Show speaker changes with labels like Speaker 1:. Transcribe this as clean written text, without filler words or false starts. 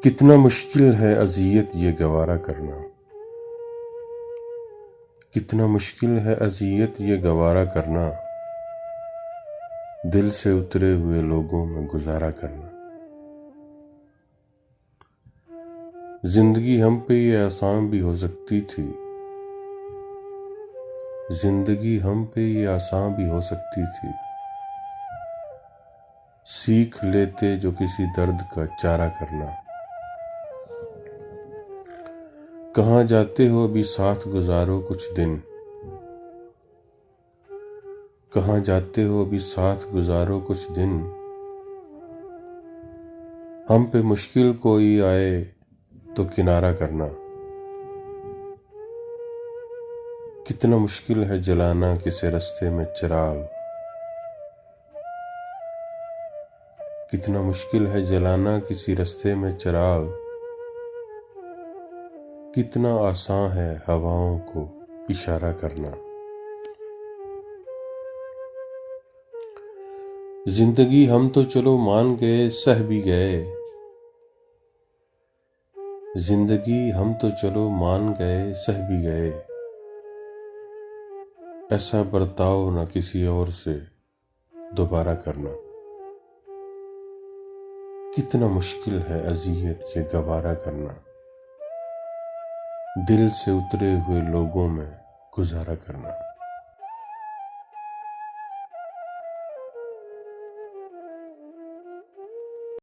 Speaker 1: کتنا مشکل ہے اذیت یہ گوارا کرنا، کتنا مشکل ہے اذیت یہ گوارا کرنا، دل سے اترے ہوئے لوگوں میں گزارا کرنا۔ زندگی ہم پہ یہ آسان بھی ہو سکتی تھی، زندگی ہم پہ یہ آسان بھی ہو سکتی تھی، سیکھ لیتے جو کسی درد کا چارہ کرنا۔ کہاں جاتے ہو ابھی ساتھ گزارو کچھ دن، کہاں جاتے ہو ابھی ساتھ گزارو کچھ دن، ہم پہ مشکل کوئی آئے تو کنارہ کرنا۔ کتنا مشکل ہے جلانا کسی رستے میں چراغ، کتنا مشکل ہے جلانا کسی رستے میں چراغ، کتنا آسان ہے ہواؤں کو اشارہ کرنا۔ زندگی ہم تو چلو مان گئے سہ بھی گئے، زندگی ہم تو چلو مان گئے سہ بھی گئے، ایسا برتاؤ نہ کسی اور سے دوبارہ کرنا۔ کتنا مشکل ہے اذیت یہ گوارا کرنا، دل سے اترے ہوئے لوگوں میں گزارا کرنا۔